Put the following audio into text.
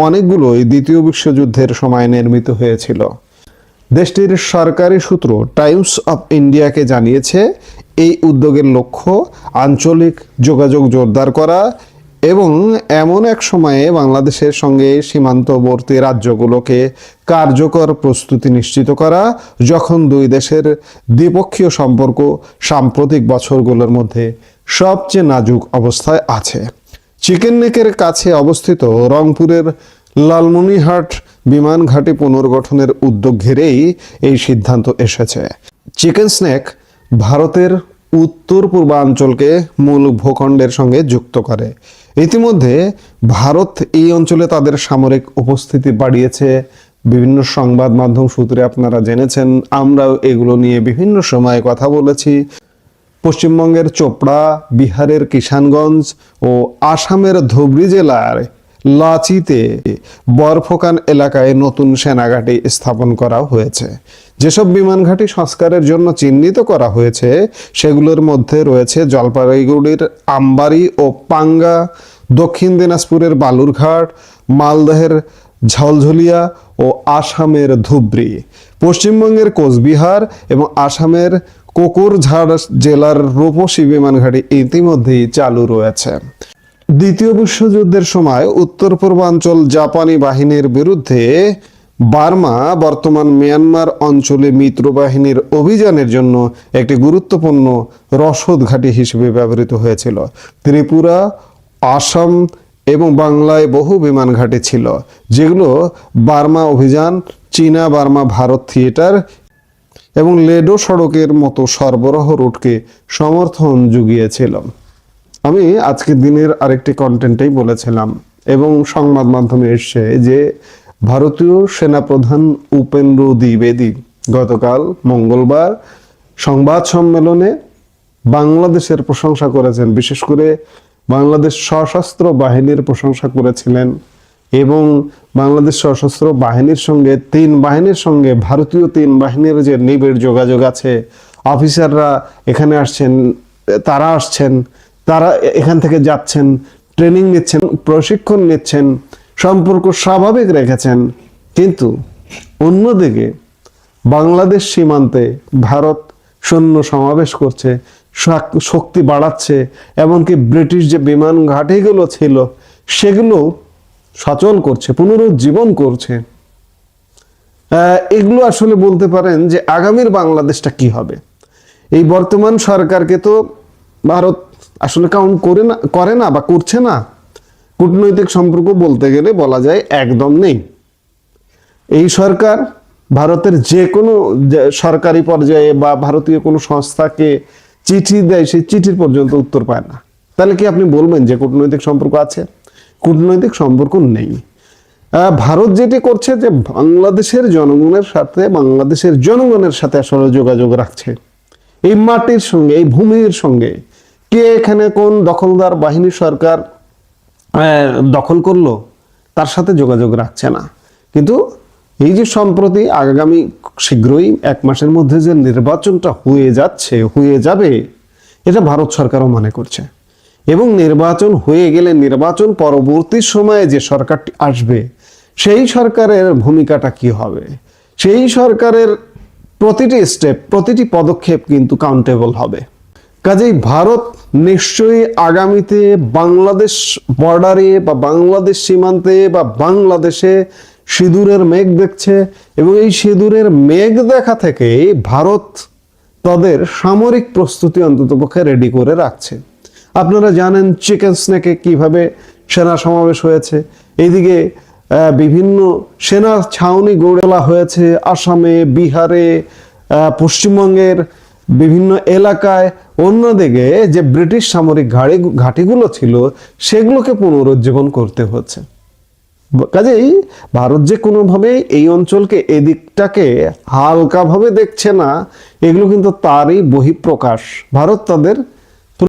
অনেকগুলোই দ্বিতীয় বিশ্বযুদ্ধের সময় নির্মিত হয়েছিল। দেশটির সরকারি সূত্র টাইমস অফ ইন্ডিয়াকে জানিয়েছে, এই উদ্যোগের লক্ষ্য আঞ্চলিক যোগাযোগ জোরদার করা এবং এমন এক সময়ে বাংলাদেশের সঙ্গে সীমান্তবর্তী রাজ্যগুলোকে কার্যকর প্রস্তুতি নিশ্চিত করা, যখন দুই দেশের দ্বিপক্ষীয় সম্পর্ক সাম্প্রতিক বছরগুলোর মধ্যে সবচেয়ে নাজুক অবস্থায় আছে। চিকেন নেকের কাছে অবস্থিত রংপুরের লালমনিরহাট বিমান ঘাঁটি পুনর্গঠনের উদ্যোগ ঘিরেই এই সিদ্ধান্ত এসেছে। চিকেন স্নেক ভারতের উত্তর পূর্বাঞ্চলকে মূল ভূখণ্ডের সঙ্গে যুক্ত করে। ইতিমধ্যে ভারত এই অঞ্চলে তাদের সামরিক উপস্থিতি বাড়িয়েছে। বিভিন্ন সংবাদ মাধ্যম সূত্রে আপনারা জেনেছেন, আমরাও এগুলো নিয়ে বিভিন্ন সময়ে কথা বলেছি। পশ্চিমবঙ্গের চোপড়া, বিহারের কিষানগঞ্জ ও আসামের ধুবড়ী জেলার লাচিতে বরফোকান এলাকায় নতুন সেনাঘাঁটি স্থাপন করা হয়েছে। যেসব বিমান ঘাঁটি সংস্কারের জন্য চিহ্নিত করা হয়েছে সেগুলোর মধ্যে রয়েছে জলপাইগুড়ির আমবাড়ি ও পাঙ্গা, দক্ষিণ দিনাজপুরের বালুরঘাট, মালদহের ঝলঝলিয়া ও আসামের ধুবড়ী। পশ্চিমবঙ্গের কোচবিহার এবং আসামের কোকরঝাড় জেলার রূপসী বিমান ঘাঁটি ইতিমধ্যেই চালু রয়েছে। দ্বিতীয় বিশ্বযুদ্ধের সময় উত্তর পূর্বাঞ্চল জাপানি বাহিনীর বিরুদ্ধে বার্মা বর্তমান মিয়ানমার অঞ্চলে মিত্র বাহিনীর অভিযানের জন্য একটি গুরুত্বপূর্ণ রসদ ঘাঁটি হিসেবে ব্যবহৃত হয়েছিল। ত্রিপুরা, আসাম এবং বাংলায় বহু বিমান ঘাঁটি ছিল, যেগুলো বার্মা অভিযান, চীনা বার্মা ভারত থিয়েটার এবং লেডো সড়কের মতো সরবরাহ রুটকে সমর্থন জুগিয়েছিল। আমি আজকের দিনের আরেকটি কন্টেন্টেই বলেছিলাম এবং সংবাদ মাধ্যমে এসছে যে ভারতীয় সেনাপ্রধান উপেন্দ্র দ্বিবেদী গতকাল মঙ্গলবার সংবাদ সম্মেলনে বাংলাদেশের প্রশংসা করেছেন। বিশেষ করে বাংলাদেশ সশস্ত্র বাহিনীর প্রশংসা করেছিলেন এবং বাংলাদেশ সশস্ত্র বাহিনীর সঙ্গে তিন বাহিনীর সঙ্গে ভারতীয় তিন বাহিনীর যে নিবিড় যোগাযোগ আছে, অফিসাররা এখানে আসছেন, তারা এখান থেকে যাচ্ছেন, ট্রেনিং নিচ্ছেন, প্রশিক্ষণ নিচ্ছেন, সম্পর্ক স্বাভাবিক রেখেছেন। কিন্তু অন্যদিকে বাংলাদেশ সীমান্তে ভারত সৈন্য সমাবেশ করছে, শক্তি বাড়াচ্ছে, এমনকি ব্রিটিশ যে বিমান ঘাঁটিগুলো ছিল সেগুলো সচল করছে, পুনরুজ্জীবন করছে। এগুলো আসলে বলতে পারেন যে আগামীর বাংলাদেশটা কি হবে। এই বর্তমান সরকারকে তো ভারত আসলে কাউন্ট করে না বা করছে না। কূটনৈতিক সম্পর্ক বলতে গেলে বলা যায় একদম নেই। এই সরকার ভারতের যে কোনো সরকারি পর্যায়ে বা ভারতীয় কোনো সংস্থাকে চিঠি দেয়, সেই চিঠির পর্যন্ত উত্তর পায় না। তাহলে কি আপনি বলবেন যে কূটনৈতিক সম্পর্ক আছে? কূটনৈতিক সম্পর্ক নেই। ভারত যেটি করছে যে বাংলাদেশের জনগণের সাথে আসলে যোগাযোগ রাখছে। এই মাটির সঙ্গে, এই ভূমির সঙ্গে কে এখানে কোন দখলদার বাহিনী সরকার দখল করলো তার সাথে যোগাযোগ রাখছে না। কিন্তু এই যে সম্প্রতি আগামী শীঘ্রই 1 মাসের মধ্যে যে নির্বাচনটা হয়ে যাবে, এটা ভারত সরকারও মনে করছে। এবং নির্বাচন হয়ে গেলে নির্বাচন পরবর্তী সময়ে যে সরকারটি আসবে সেই সরকারের ভূমিকাটা কি হবে, সেই সরকারের প্রতিটি স্টেপ, প্রতিটি পদক্ষেপ কিন্তু কাউন্টেবল হবে। কাজেই ভারত নিশ্চয়ই আগামীতে বাংলাদেশ বর্ডারে বা বাংলাদেশ সীমান্তে বা বাংলাদেশে সিঁদুরের মেঘ দেখছে এবং এই সিঁদুরের মেঘ দেখা থেকে ভারত তাদের সামরিক প্রস্তুতি অন্ততপক্ষে রেডি করে রাখছে। আপনারা জানেন চিকেন স্নেকে কিভাবে সেনা সমাবেশ হয়েছে, এইদিকে বিভিন্ন সেনা ছাউনি গড়ে তোলা হয়েছে আসামে, বিহারে, পশ্চিমবঙ্গের বিভিন্ন এলাকায়। অন্যদিকে যে ব্রিটিশ সামরিক ঘাঁটিগুলো ছিল সেগুলোকে পুনরুজ্জীবন করতে হচ্ছে। কাজেই ভারত যে কোনোভাবে এই অঞ্চলকে, এদিকটাকে হালকাভাবে দেখছে না, এগুলো কিন্তু তারই বহিঃপ্রকাশ। ভারত তাদের